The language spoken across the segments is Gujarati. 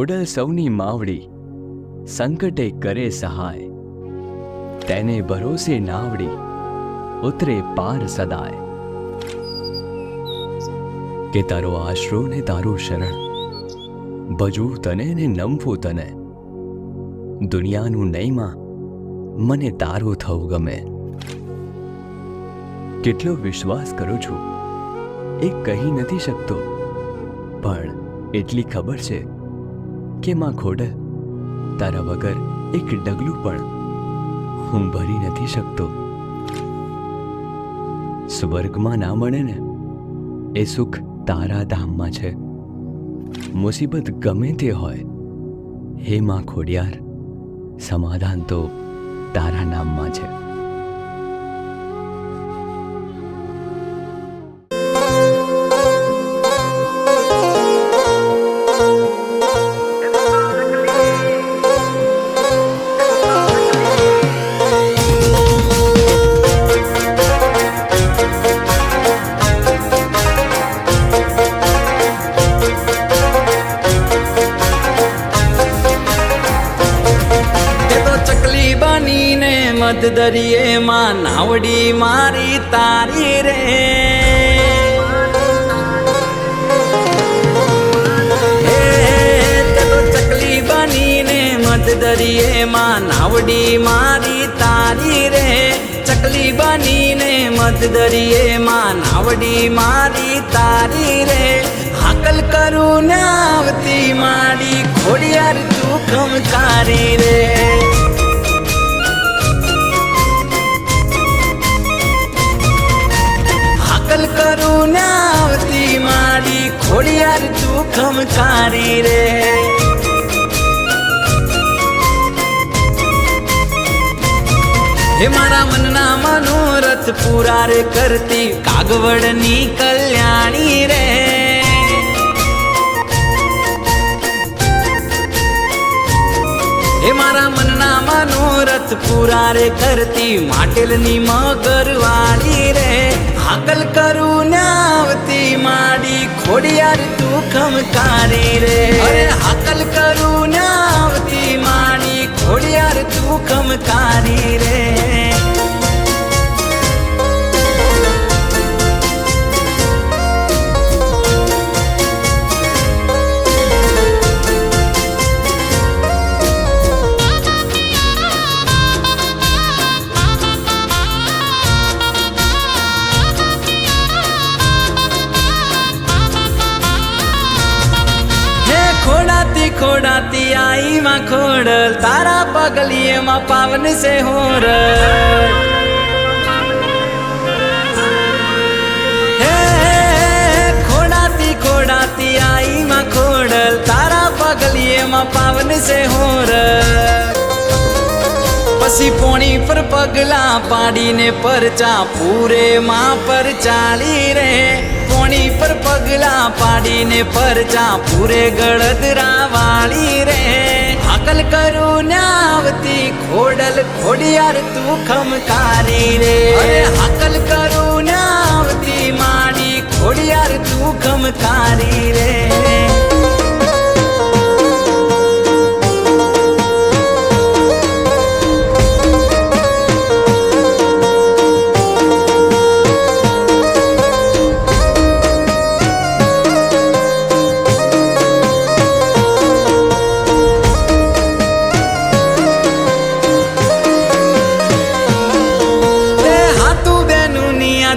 ખોડલ સૌની માવડી, સંકટે કરે સહાય, તેને ભરોસે નાવડી, ઉતરે પાર સદાય. કે તારો આશરો ને તારું શરણ, ભજવું તને ને નમવું તને, દુનિયાનું નહીંમાં મને તારું થવું ગમે. કેટલો વિશ્વાસ કરું છું એ કહી નથી શકતો, પણ એટલી ખબર છે કે માં ખોડલ, તારા વગર એક ડગલું પણ હું ભરી નથી શકતો. સ્વર્ગમાં ના મળે ને એ સુખ તારા ધામમાં છે. મુસીબત ગમે તે હોય, હે માં ખોડિયાર, સમાધાન તો તારા નામમાં છે. મધ દરિયે માં નાવડી મારી તારી રે, તે તો ચકલી બનીને મધ દરિયે માં નાવડી મારી તારી રે. ચકલી બનીને મધ દરિયે માં નાવડી મારી તારી રે. હાકલ કરું ને આવતી માડી, ખોડિયાર તું ખમકારી રે. કરું ને આવતી માડી, ખોડિયાર તું ખમકારી રે. હે મારા મનના મનોરથ પૂરા રે કરતી, કાગવડની કલ્યાણી રે. હે મારા મનના મનોરથ પૂરા રે કરતી, માટેલની મગરવાળી રે. હાકલ કરું ને આવતી માડી, ખોડિયાર તું ખમકારી રે. અરે હાકલ કરું ને આવતી માડી, ખોડિયાર તું ખમકારી રે. ખોડાતી આઈ માં ખોડલ, તારા પગલીએ માં પાવન છે હોર. હે ખોડાતી આઈ માં ખોડલ, તારા પગલીએ માં પાવન છે હોર. પછી પોણી પર પગલા પાડીને પરચા પૂરે માં પર ચાલી રે. પોણી પર પગલા પાડીને પરચા પૂરે ગળદરા વાળી રે. હાકલ કરું ને આવતી ખોડલ, ખોડિયાર તું ખમકારી રે. અરે હાકલ કરું ને આવતી માડી, ખોડિયાર તું ખમકારી રે.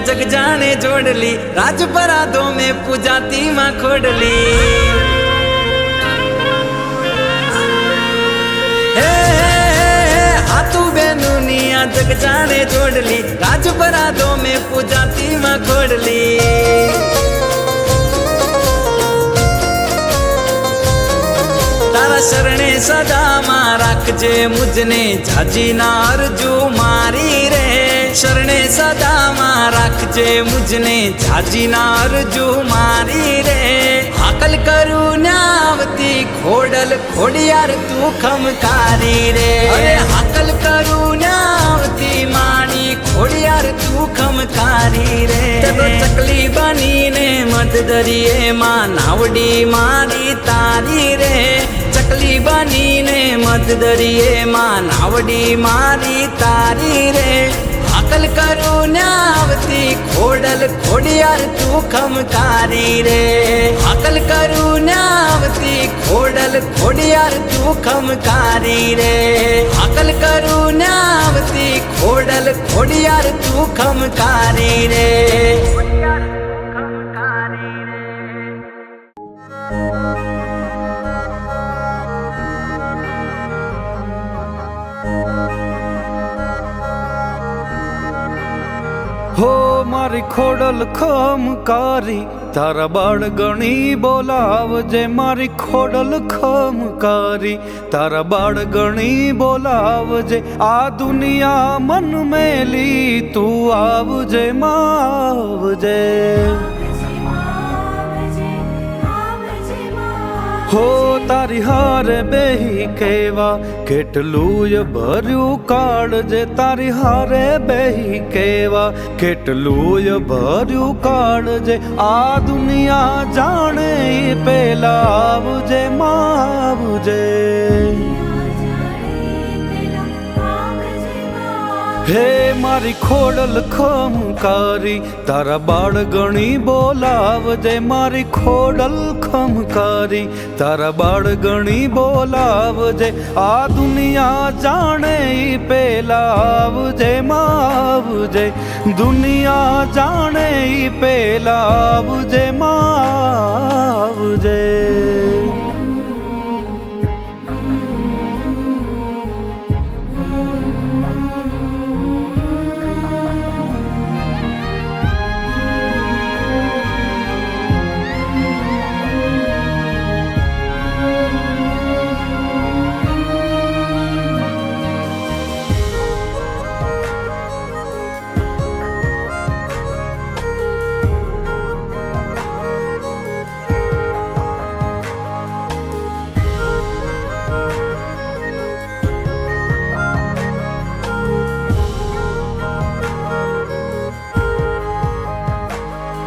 जग जाने जोड़ली, राजपराधों में पूजाती माँ खोडली. हाथू बेनुनिया जग जाने जोड़ली, राजपराधों में पूजाती माँ खोडली. तारा शरणे सदा मां राखजे मुझने, झाजी ना अरजू मारी रे. शरणे सदा मां राखजे मुझने, झाजी ना अरजू मारी रे. हाकल करू ने आवती खोडल, खोडियार तू खमकारी रे. अरे हाकल करू ने आवती मानी, खोडियार तू खमकारी रे. तो चकली बनी ने मध दरिये मां नावडी मारी तारी रे. ચકલી બનીને મધ દરિયેમાં નાવડી મારી તારી રે હાકલ કરું ને આવતી ખોડલ ખોડિયાર તું ખમકારી રે હાકલ કરું ને આવતી ખોડલ ખોડિયાર તું ખમકારી રે હાકલ કરું ને આવતી ખોડલ ખોડિયાર તું ખમકારી રે હો મારી ખોડલ ખમકારી તારા બાળગણી બોલાવજે મારી ખોડલ ખમકારી તારા બાળગણી બોલાવજે આ દુનિયા મન મેલી તું આવજે માં આવજે હો તારી હારે બેહી કેવા કેટલુંય ભર્યું કાળજે તારી હારે બેહી કેવા કેટલુંય ભર્યું કાળજે આ દુનિયા જાણે ઈ પેલા આવજે માં આવજે હે મારી ખોડલ ખમકારી તારા બાળગણી બોલાવજે મારી ખોડલ ખમકારી તારા બાળગણી બોલાવજે આ દુનિયા જાણે ઈ પેલા આવજે માં આવજે દુનિયા જાણે ઈ પેલા આવજે માં આવજે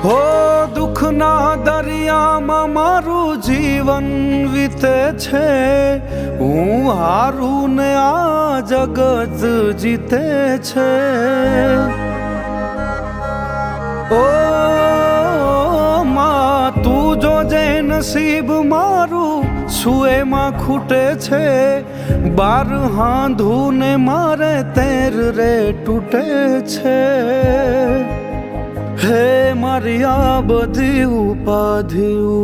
હો દુઃખના દરિયામાં મારું જીવન વીતે છે હું હારું ને આ જગત જીતે છે ઓ માં તું જોજે નસીબ મારું સુએમાં ખૂટે છે બાર હાંધું ને મારે તેર રે તૂટે છે હે મારી આ બધી ઉપાધિઓ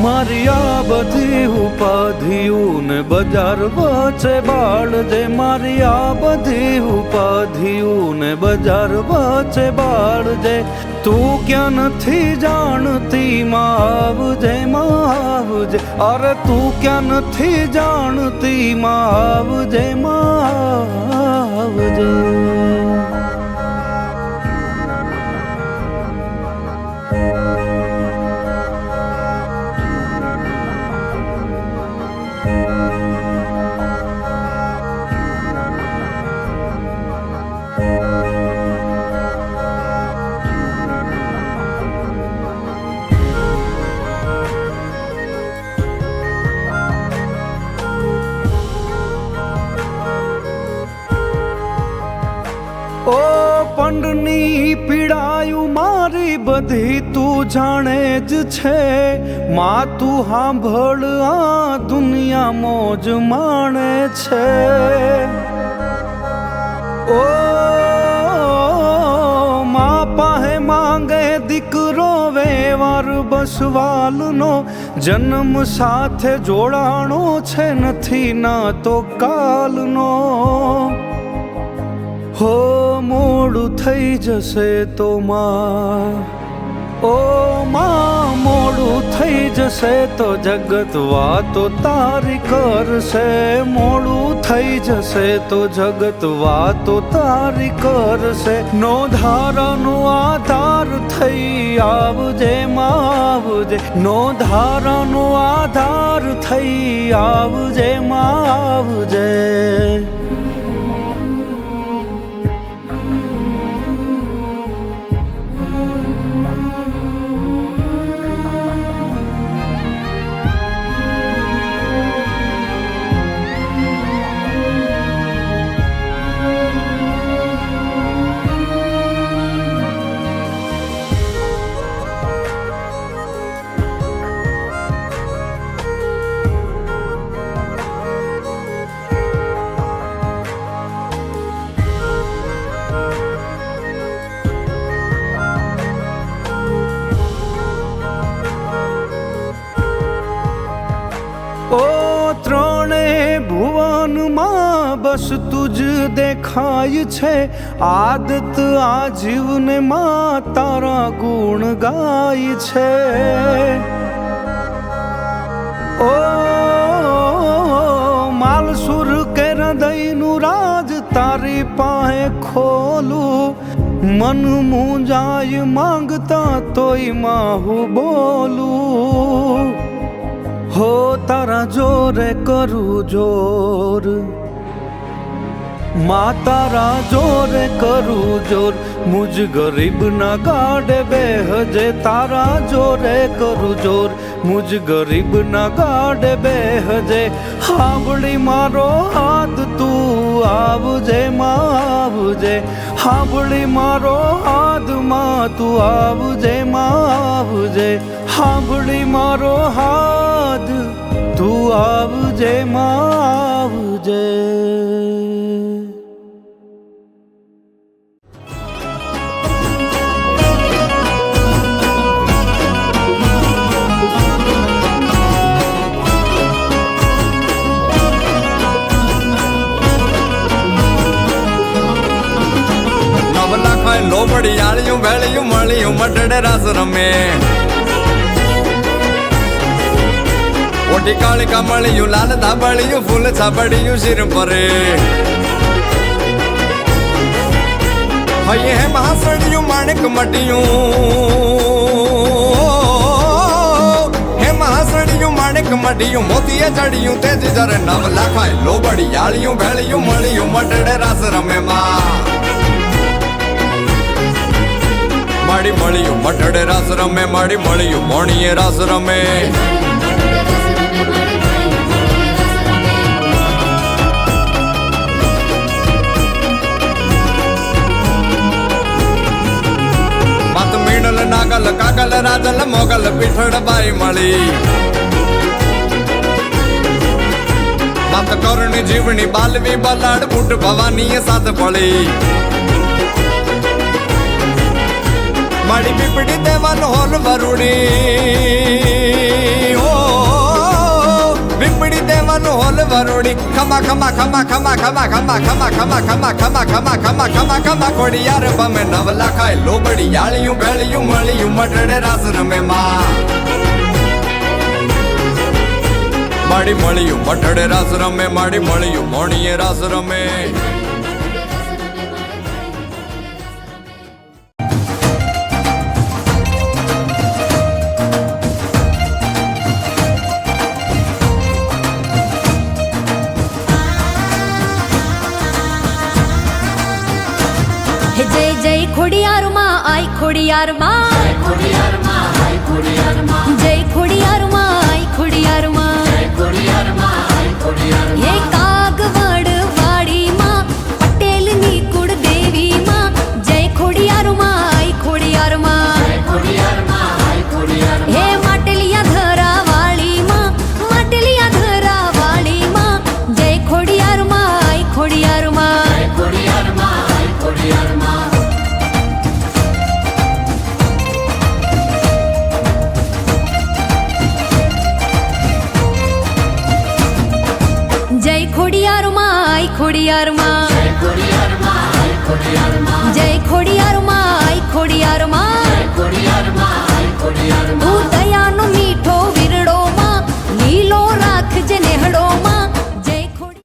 મારી આ બધી ઉપાધિઓ ને બજાર વચ્ચે બાળજે મારી આ બધી ઉપાધિઓ ને બજાર વચ્ચે બાળજે તું ક્યાં નથી જાણતી માં આવજે માં આવજે અરે તું ક્યાં નથી જાણતી માં આવજે માં આવજે ઓ પંડની પીડાયું મારી બધી તું જાણે જ છે માં તું સાંભળ આ દુનિયા મોજ માણે છે ઓ માં પાહે માંગે દીકરો વેવાર બસવાલનો જન્મ સાથે જોડાણો છે નથી ના તો કાલનો હો મોડું થઈ જશે તો માં ઓ માં મોડું થઈ જશે તો જગત વાતો તારી કરશે મોડું થઈ જશે તો જગત વાતો તારી કરશે નો ધારાનો આધાર થઈ આવજે માં આવજે નો ધારાનો આધાર થઈ આવજે માં આવજે બસ તુજ દેખાય છે, આદત આ જીવને માં તારા ગુણ ગાય છે. ઓ માલસુર કે હૃદયનું રાજ તારી પાસે ખોલું, મન મૂંઝાય માંગતા તોય માં હું બોલું. હો તારા જોરે કરું જોર, માં તારા જોરે કરું જોર, મુજ ગરીબ ના ગાડે બેહજે. તારા જોરે કરું જોર, મુજ ગરીબ ના ગાડે બેહજે. હાંભળી મારો હાથ તું આવજે માં આવજે, હાંભળી મારો હાથ માં તું આવજે માં આવજે, હાંભળી મારો હાથ તું આવજે માં આવજે. લોબડી આળિયું ભેળિયું મળ્યું મટડે રાસ રમે, ઓટી કાળિકા મળ્યું લાલ ધાબળિયું ફૂલ છાબડિયું શિર પરે. હૈયે હે મહાસડિયું માણેક મટિયું, હે મહાસડિયું માણેક મટિયું મોતીએ ચડિયું તેજ જરે નવ લાખાય. લોબડી આળિયું ભેળિયું મળ્યું મટડે રાસ રમે માં, માડી મળ્યું મટડે રાસ રમે, માડી મળ્યું મોણીએ રાસ રમે. માત મીણલ નાગલ કાગલ રાજલ મોગલ પીઠડ બાઈ મળી, માત કરણી જીવણી બાલવી બલાડ બુટ ભવાની સાથ પડી. માડી પીપડી દેવાન હોલ વરુડી, ઓ પીપડી દેવાન હોલ વરુડી. ખમા ખમા ખમા ખમા ખમા ખમા ખમા ખમા ખમા ખમા ખમા ખમા ખમા ખમા ખોડી યાર બમે નવ લાખાય. લોબડી યાળિયું ભેળિયું મળ્યું મટડે રાસ રમે માં, માડી મળ્યું મટડે રાસ રમે, માડી મળ્યું મોણીએ રાસ રમે. जय जय खोडियार माँ आई खोडियार माँ, जय खोडियार माँ आई खोडियार माँ, जय खोडियार माँ आई खोडियार माँ, जय खोडियार माँ आई खोडियार माँ. ये कागवड वाड़ी माँ पटेल नी कुड़ देवी माँ, जय खोडियार माँ आई खोडियार माँ, जय खोडियार माँ आई खोडियार माँ. हे माटलिया धरा वाली माँ, माटलिया धरा वाली माँ, जय खोडियार माँ आई खोडियार माँ, जय खोडियार माँ आई खोडियार माँ. जय खोडियार माँ आई खोडियार माँ, जय खोडियार माँ आई खोडियार माँ, जय खोडियार माँ आई खोडियार माँ, जय खोडियार माँ आई खोडियार माँ. तू दयानो मीठो विरड़ो माँ, लीलो राख जे नेहड़ो माँ, जय खोडियार.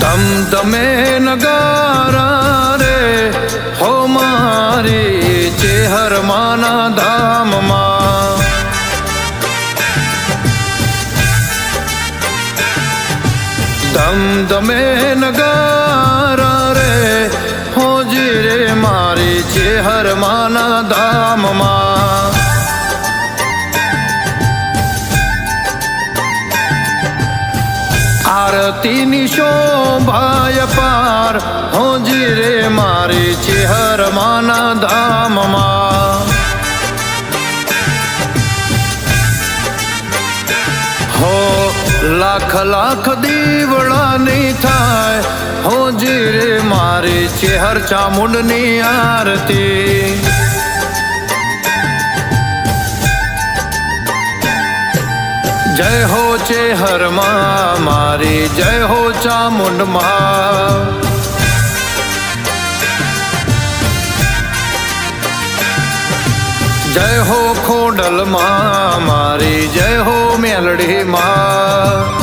ધમધમે નગારા રે હો મારી ચેહર માના ધામમાં. ધમધમે નગારા રે હોજી રે મારી ચેહર માના ધામમાં. આરતીની શોભાય પાર હોજી રે મારી ચેહર માના ધામમાં હો લાખ લાખ દીવડાની થાય હોજી રે મારી ચેહર ચામુંડની આરતી જય હો ચેહર માં મારી જય હો ચામુંડ માં જય હો ખોડલ માં મારી જય હો મેલડી માં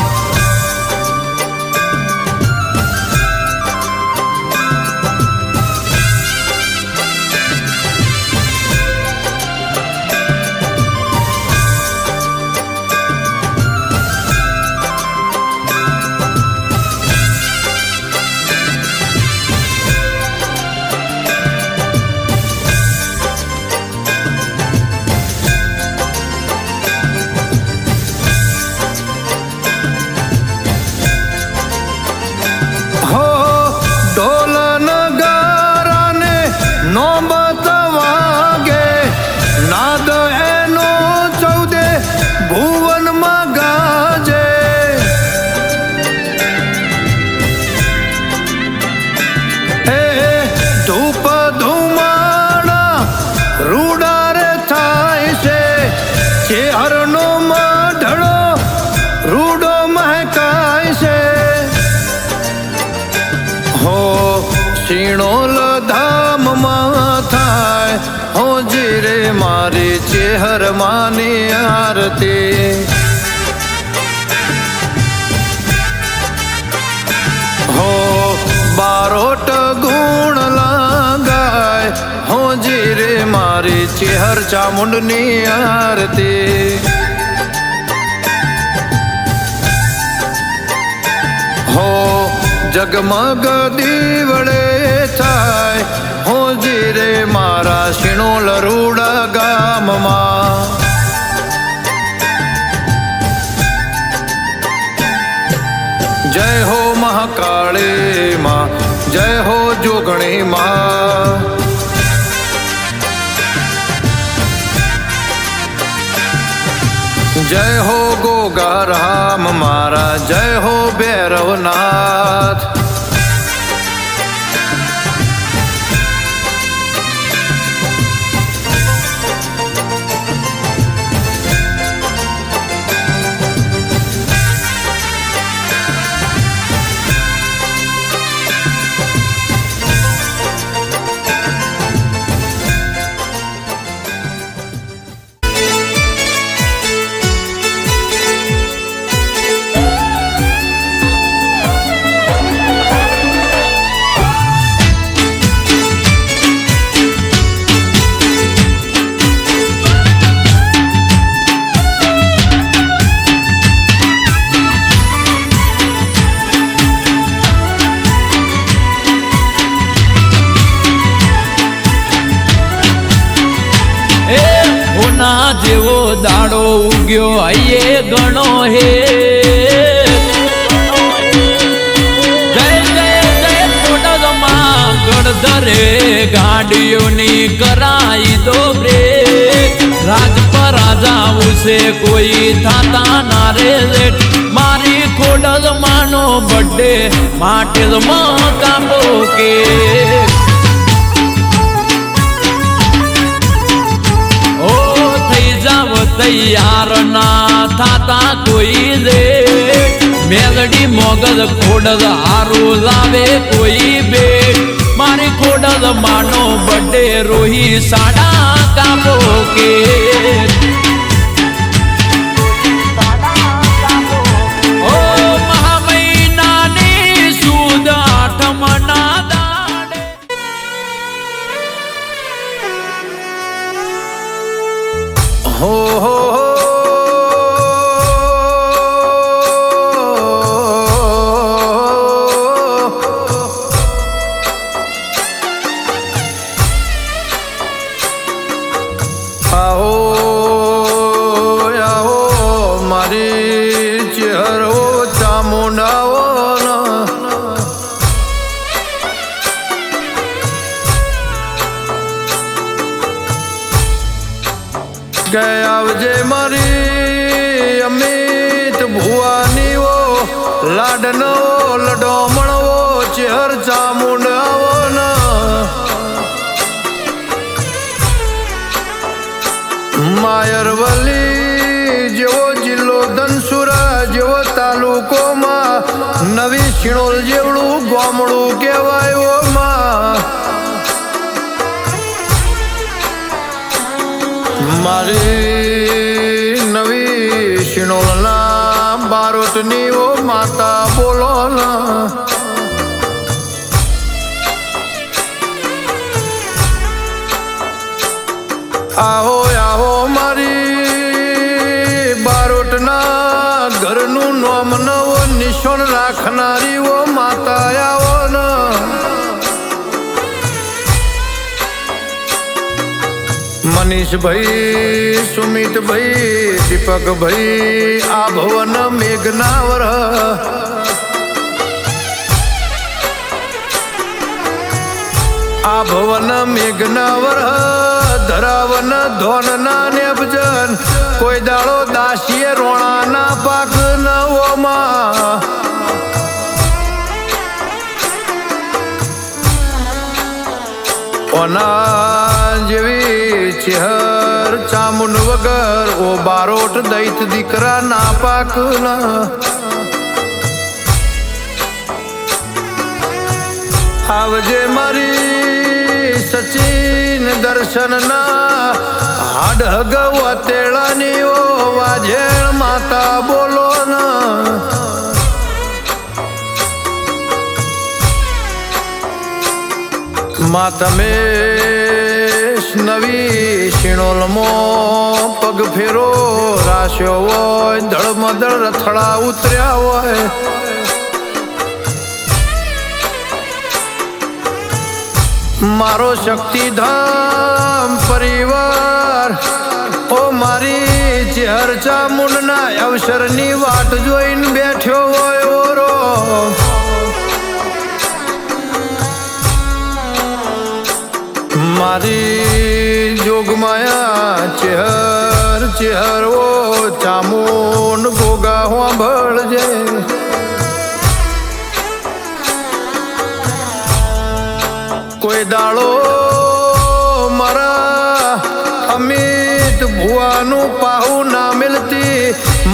ચેહરનો મઢડો રૂડો મહેકાય છે હો શીણોલ ધામમાં થાય હોજી રે મારી ચેહર માની આરતી હો બારોટ ગુણ લાગાય હોજી રે મારી ચેહર ચામુંડની આરતી હો જગમગ દીવડે થાય હોજી રે મારા શિણોલ રૂડા ગામમાં જય હો મહાકાળી માં જય હો જોગણી માં જય હો ગોગા રામ મારા જય હો ભૈરવનાથ જેવો દાડો ઉગ્યો આયે ગણો હે જય જય જય કોડલમાં ગણધરે ગાડીઓની કરાઈ દો બ્રેક રાજ પર રાજા ઉસે કોઈ થાતા ના રે લેટ મારી ખોડલમાંનો બર્થડે માટે કાપો કે તૈયાર ના થાતા કોઈ દે મેલડી મોગલ ખોડલ હારું લાવે કોઈ બેટ મારી ખોડલ માનો બર્થડે રોહી સાડા કાપો કે ઓ મહા મહિનાની સુદ આઠમના દાડે હો હો આવો આવો મારી ચેહરો ચામુંડાઓ આવજે મારી અમિત ભુવાની ઓ લાડનો લડોમણવો ચેહર ચામુંડ આવો ન માયરવલી જેવો જિલ્લો ધનસુરા જેવો તાલુકોમાં નવી શિણોલ જેવડું ગામડું કહેવાય માં મારી નવી શિણોલના બારોટની ઓ માતા બોલો ના આહો આહો મારી બારોટના ઘરનું નોમ નવો નિશાન રાખનારી ઓ માતા આવો ન મનીષભાઈ સુમિતભાઈ દીપકભાઈ આ ભવન મેઘનાવર આ ભવન મેઘનાવર ધરાવન ધોનના નેપજન કોઈ દાડો દાસીએ રોણાના પાક નવોમાં ઓના જેવી ચેહર ચામુંડ વગર ઓ બારોટ દૈત દીકરા ના પાક આવજે મારી સચિન દર્શન ના હાડ હગવ તેળાની ઓ વાજેણ માતા બોલો ના માં તમે નવી શિણોલમો પગ ફેરો રાશ્યો હોય દળમદળ રથડા ઉતર્યા હોય મારો શક્તિધામ પરિવાર ઓ મારી ચેહર ચામુંડના અવસરની વાટ જોઈને બેઠ્યો હોય ઓરો મારી જોગમાયા ચેહર ચેહર ઓ ચામુંડ ગોગા હોંભળજે કોઈ દાડો મારા અમિત ભુવાનું પાહું ના મિલતી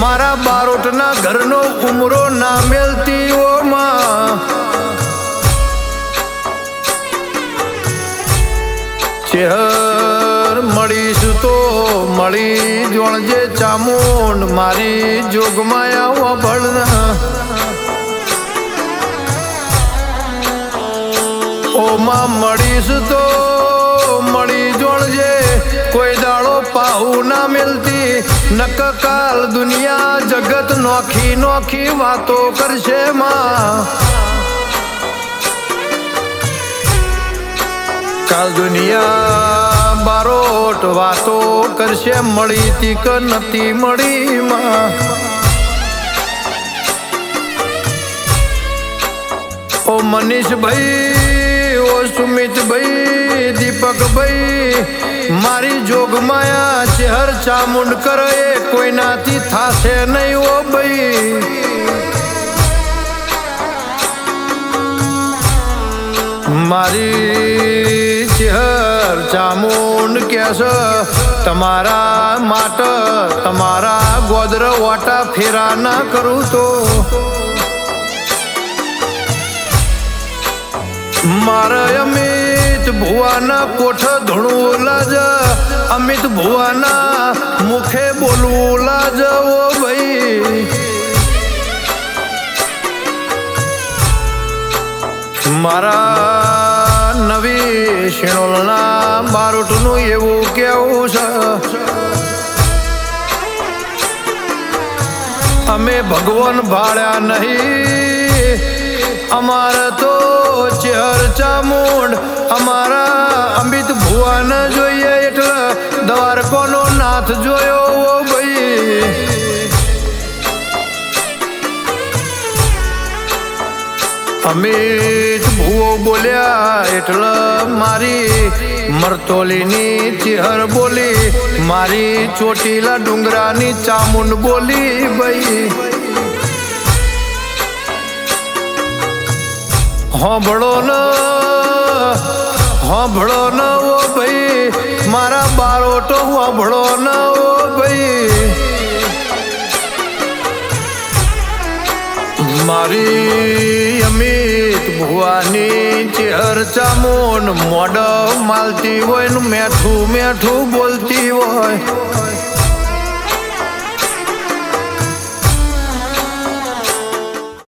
મારા બારોટના ઘરનો ઉમરો ના મિલતી ઓ માં ચેહર મળીશું તો મળી જોણજે ચામુંડ મારી જોગમાયા ભળના ઓમાં મળીશ તો મળી જોણજે કોઈ દાડો પાહું ના મિલતી નક કાલ દુનિયા જગત નોખી નોખી વાતો કરશે માં કાલ દુનિયા બારોટ વાતો કરશે મળી તી કે નથી મળી માં ઓ મનીષભાઈ ઓ સુમિતભાઈ દીપકભાઈ મારી જોગમાયા ચેહર ચામુંડ કરે કોઈનાથી થાશે નહીં ઓ ભાઈ મારી ચેહર ચામુંડ કેસ તમારા માટે તમારા ગોદર વાટા ફેરા ના કરું તો મારા અમિત ભુવાના કોઠ ધણું લાજ અમિત ભુવાના મુખે બોલવું લાજ ઓ ભાઈ મારા નવી શિણોલના બારોટનું એવું કેવું છે અમે ભગવાન ભાળ્યા નહીં અમારે તો ચેહર ચામુંડ અમારા અમિત ભુવાન જોઈએ એટલે દ્વારકોનો નાથ જોયો ઓ ભાઈ અમિત ભુવો બોલ્યા એટલે મારી મરતોલીની ચિહર બોલી, મારી ચોટીલા ડુંગરાની ચામુંડ બોલી ભાઈ. હોંભળો ન ઓ ભાઈ, મારા બારોટો હોંભળો ન ઓ ભાઈ. મારી અમિત ભુવાની ચેહર ચામુંડ મોઢ માલતી હોય ને મેઠું મેઠું બોલતી હોય.